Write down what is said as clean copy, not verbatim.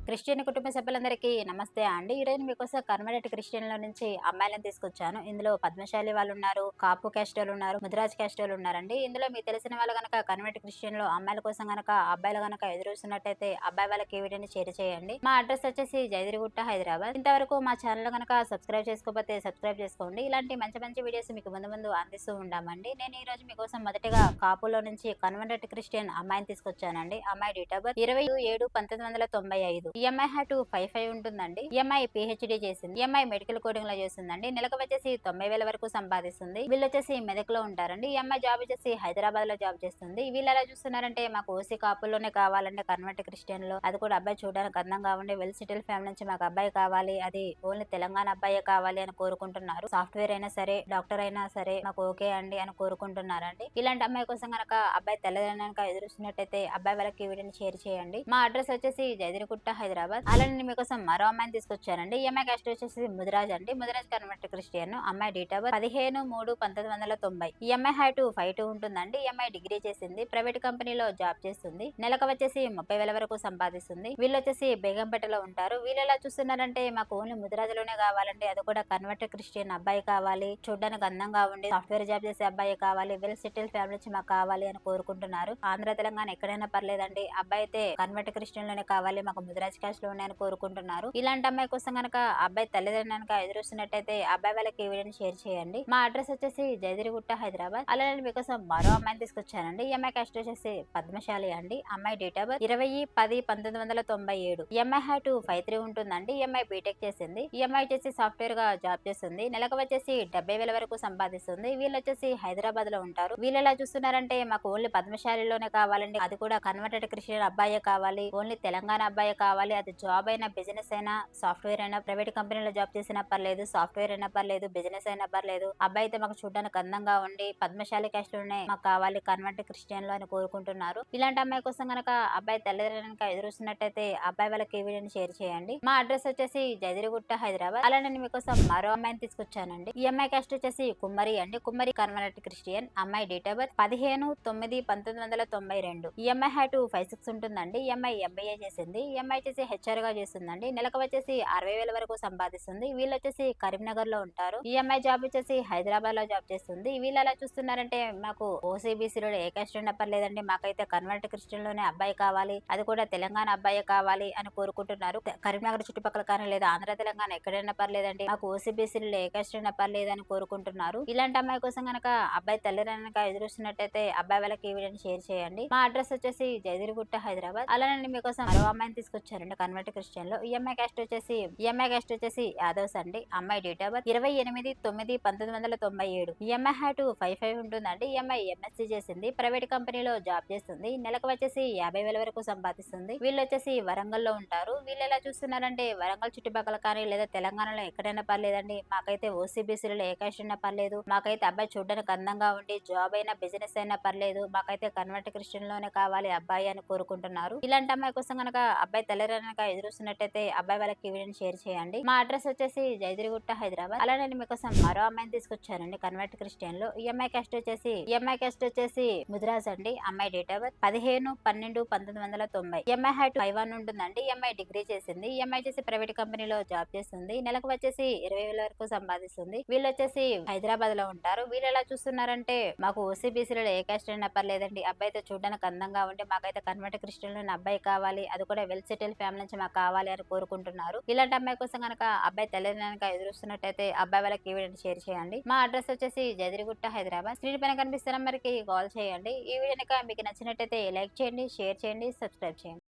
Christian కుటుంబ సభ్యులందరికీ నమస్తే అండి. ఈరోజు మీకోసం కన్వర్ట్ క్రిస్టియన్‌లో నుంచి అమ్మాయిలను తీసుకొచ్చాను. ఇందులో పద్మశాలి వాళ్ళున్నారు, కాపు క్యాస్ట్ వాళ్ళున్నారు, ముదిరాజ్ క్యాస్ట్ వాళ్ళున్నారండి. ఇందులో మీకు తెలిసిన వాళ్ళు గనక కన్వర్ట్ క్రిస్టియన్‌లో అమ్మాయిల కోసం గనక అబ్బాయిలు గనక ఎదురుస్తున్నట్టయితే అబ్బాయి వాళ్ళకి ఈ వీడియోని షేర్ చేయండి. మా అడ్రస్ వచ్చేసి జైదిరిగుట్ట, హైదరాబాద్. ఇంతవరకు మా ఛానల్ గనక సబ్స్క్రైబ్ చేసుకోకపోతే సబ్స్క్రైబ్ చేసుకోండి. ఇలాంటి మంచి మంచి వీడియోస్ మీకు ముందు ముందు అందిస్తూ ఉంటామండి. నేను ఈ రోజు మీకోసం మొదటిగా కాపులో నుంచి కన్వర్ట్ క్రిస్టియన్ అమ్మాయిని తీసుకొచ్చానండి. అమ్మాయి date of birth 27/1995. EMI hat 55 ఉంటుందండి. ఈఎంఐ పిహెచ్డి చేసింది. ఈఎంఐ మెడికల్ కోడింగ్ లో చేస్తుందండి. నెలకు వచ్చేసి 90,000 వరకు సంపాదిస్తుంది. వీళ్ళు వచ్చేసి మెదక్ లో ఉంటారండి. ఈఎంఐ జాబ్ వచ్చేసి హైదరాబాద్ లో జాబ్ చేస్తుంది. వీళ్ళు ఎలా చూస్తున్నారంటే మాకు ఓసీ కాపుల్లోనే కావాలండి కన్వర్ట్ క్రిస్టియన్ లో. అది కూడా అబ్బాయి చూడడానికి అందంగా ఉండి వెల్ సెటిల్ ఫ్యామిలీ నుంచి మాకు అబ్బాయి కావాలి, అది ఓన్లీ తెలంగాణ అబ్బాయి కావాలి అని కోరుకుంటున్నారు. సాఫ్ట్వేర్ అయినా సరే, డాక్టర్ అయినా సరే మాకు ఓకే అండి అని కోరుకుంటున్నారండి. ఇలాంటి అమ్మాయి కోసం కనుక అబ్బాయి తెల్లదనక ఎదురుస్తున్నట్టయితే అబ్బాయి వాళ్ళకి ఈ వీడియోని షేర్ చేయండి. మా అడ్రస్ వచ్చేసి జైదిరిగుట్ట, హైదరాబాద్. అలానే మీకోసం మరో అమ్మాయిని తీసుకొచ్చానండి. ఈఎంఐ కాస్ట్ వచ్చేసి ముదిరాజ్ అండి. Mudiraj convert Christian. అమ్మాయి డేట్ ఆఫ్ బర్త్ 15/3/1990. ఈఎంఐ హైట్ 5'2" ఉంటుందండి. ఈఎంఐ డిగ్రీ చేసింది. ప్రైవేట్ కంపెనీలో జాబ్ చేస్తుంది. నెలకు వచ్చేసి 30,000 వరకు సంపాదిస్తుంది. వీళ్ళు వచ్చేసి బేగంపేటలో ఉంటారు. వీళ్ళు ఎలా చూస్తున్నారంటే మాకు ఓన్లీ ముదిరాజులోనే కావాలండి, అది కూడా కన్వర్ట్ క్రిస్టియన్ అబ్బాయి కావాలి, చూడడానికి అందంగా ఉండి సాఫ్ట్వేర్ జాబ్ చేసే అబ్బాయి కావాలి, వెల్ సెటిల్ ఫ్యామిలీ నుంచి మాకు కావాలి అని కోరుకుంటున్నారు. ఆంధ్ర తెలంగాణ ఎక్కడైనా పర్లేదండి, అబ్బాయి అయితే కన్వర్ట్ క్రిస్టియన్ లోనే కావాలి, మాకు ముదిరాజ్ క్యాస్ట్ లోనే అని కోరుకుంటున్నారు. ఇలాంటి అమ్మాయి కోసం కనుక అబ్బాయి తల్లిదండ్రులు ఎదురుస్తున్నట్టయితే అబ్బాయి వాళ్ళకి ఈ వీడియోని షేర్ చేయండి. మా అడ్రస్ వచ్చేసి జైదిరిగుట్ట, హైదరాబాద్. అలానే మీకోసం మరో అమ్మాయిని తీసుకొచ్చానండి. ఈ అమ్మాయి క్యాస్ట్ వచ్చేసి పద్మశాలి అండి. అమ్మాయి date of birth 20/10/1997. EMI hat 53 ఉంటుందండి. ఈఎంఐ బీటెక్ చేసింది. ఈఎంఐ వచ్చేసి సాఫ్ట్వేర్ గా జాబ్ చేస్తుంది. నెలకు వచ్చేసి 70,000 వరకు సంపాదిస్తుంది. వీళ్ళు వచ్చేసి హైదరాబాద్ లో ఉంటారు. వీళ్ళు ఎలా చూస్తున్నారంటే మాకు ఓన్లీ పద్మశాలిలోనే కావాలండి, అది కూడా కన్వర్టెడ్ క్రిస్టియన్ అబ్బాయే కావాలి, ఓన్లీ తెలంగాణ అబ్బాయే కావాలి, అది జాబ్ అయినా, బిజినెస్ అయినా, సాఫ్ట్వేర్ అయినా, ప్రైవేట్ కంపెనీలో జాబ్ చేసినా పర్లేదు, సాఫ్ట్వేర్ అయినా పర్లేదు, బిజినెస్ అయినా పర్లేదు, అబ్బాయి అయితే మాకు చూడడానికి అందంగా ఉండి పద్మశాలి క్యాస్ట్ లోనే మాకు కావాలి, కన్వర్ట్ క్రిస్టియన్ లో అని కోరుకుంటున్నారు. ఇలాంటి అమ్మాయి కోసం గనక అబ్బాయి తల్లిదండ్రులు ఎదురుస్తున్నట్టయితే అబ్బాయి వాళ్ళకి ఈ వీడియోని షేర్ చేయండి. మా అడ్రస్ వచ్చేసి జైదిరిగుట్ట, హైదరాబాద్. అలా నేను మీకోసం మరో అమ్మాయిని తీసుకొచ్చానండి. ఈ అమ్మాయి క్యాస్ట్ వచ్చేసి కుమ్మరి అండి. కుమ్మరి కన్వర్ట్ క్రిస్టియన్. అమ్మాయి డేట్ ఆఫ్ బర్త్ 15/9/1992. ఈ అమ్మాయి హ్యాటు 56 ఉంటుందండి. ఈ అమ్మాయి ఎంబీఏ చేసింది. ఈ అమ్మాయి వచ్చేసి హెచ్ఆర్ గా చేస్తుందండి. నెలకు వచ్చేసి 60,000 వరకు సంపాదిస్తుంది. వీళ్ళు వచ్చేసి కరీంనగర్ లో ఉంటారు. ఈ అమ్మాయి జాబ్ వచ్చేసి హైదరాబాద్ లో జాబ్ చేస్తుంది. వీళ్ళు ఎలా చూస్తున్నారంటే మాకు ఓసీబీసీలో ఏ క్యాస్ట్ ఉన్నా పర్లేదండి, మాకైతే కన్వర్ట్ క్రిస్టియన్ లోనే అబ్బాయి కావాలి, అది కూడా తెలంగాణ అబ్బాయి కావాలి అని కోరుకుంటున్నారు. కరీంనగర్ చుట్టుపక్కల కానీ లేదా ఆంధ్ర తెలంగాణ ఎక్కడైనా పర్లేదండి, మాకు ఓసీబీసీలో ఏ క్యాస్ట్ ఉన్నా పర్లేదు అని కోరుకుంటున్నారు. ఇలాంటి అమ్మాయి కోసం కనుక అబ్బాయి తల్లిదండ్రులు ఎదురుస్తున్నట్టయితే అబ్బాయి వాళ్ళకి ఈ వీడియోని షేర్ చేయండి. మా అడ్రస్ వచ్చేసి జైదిరిగుట్ట, హైదరాబాద్. అలానే మీకోసం మరో అమ్మాయిని తీసుకొచ్చారండి కన్వర్ట్ క్రిస్టియన్ లో. ఈఎంఐ క్యాస్ట్ వచ్చేసి యాదవ్స్ అండి. అమ్మాయి date of birth 28/9/1997. EMI hat 55 ఉంటుందండి. ఈఎంఐ ఎంఎస్సీ చేసింది. ప్రైవేట్ కంపెనీలో జాబ్ చేస్తుంది. నెలకు వచ్చేసి 50,000 వరకు సంపాదిస్తుంది. వీళ్ళు వచ్చేసి వరంగల్ లో ఉంటారు. వీళ్ళు ఎలా చూస్తున్నారంటే వరంగల్ చుట్టుపక్కల కానీ లేదా తెలంగాణలో ఎక్కడైనా పర్లేదండి, మాకైతే ఓసీబీసీలో ఏ క్యాస్ట్ అయినా పర్లేదు, మాకైతే అబ్బాయి చూడడానికి అందంగా ఉండి జాబ్ అయినా, బిజినెస్ అయినా పర్లేదు, మాకైతే కన్వర్ట్ క్రిస్టియన్ లోనే కావాలి అబ్బాయి అని కోరుకుంటున్నారు. ఇలాంటి అమ్మాయి కోసం కనుక అబ్బాయి తల్లిదండ్రులు ఎదురుస్తున్నట్టయితే అబ్బాయి వాళ్ళకి ఈ వీడియోని షేర్ చేయండి. మా అడ్రస్ వచ్చేసి జైదిరిగుట్ట, హైదరాబాద్. అలా నేను మీకోసం మరో అమ్మాయిని తీసుకొచ్చానండి కన్వర్ట్ క్రిస్టియన్ లో. ఈఎంఐ క్యాస్ట్ వచ్చేసి ముదిరాజ్ అండి. అమ్మాయి date of birth 15/12/1990. EMI hat 51 ఉంటుందండి. ఈఎంఐ డిగ్రీ చేసింది. ఈఎంఐ చేసి ప్రైవేట్ కంపెనీలో జాబ్ చేస్తుంది. నెలకు వచ్చేసి 20,000 వరకు సంపాదిస్తుంది. వీళ్ళు వచ్చేసి హైదరాబాద్ లో ఉంటారు. వీళ్ళు ఎలా చూస్తున్నారంటే మాకు ఓసీబీసీలో ఏ క్యాస్ట్ అయినా పర్లేదండి, అబ్బాయి అయితే చూడడానికి అందంగా ఉంటే మాకైతే కన్వర్ట్ క్రిస్టియన్ లోని అబ్బాయి కావాలి, అది కూడా వెల్ సెటిల్ ఫ్యామిలీ నుంచి మాకు కావాలి అని కోరుకుంటున్నారు. ఇలాంటి అమ్మాయి కోసం కనుక అబ్బాయి తల్లిదండ్రులు ఎదురుస్తున్నట్టయితే అబ్బాయి వాళ్ళకి ఈ వీడియోని షేర్ చేయండి. మా అడ్రస్ వచ్చేసి జదిరిగుట్ట, హైదరాబాద్. స్క్రీన్ పైన కనిపిస్తున్న నెంబర్కి కాల్ చేయండి. ఈ వీడియో మీకు నచ్చినట్టయితే లైక్ చేయండి, షేర్ చేయండి, సబ్స్క్రైబ్ చేయండి.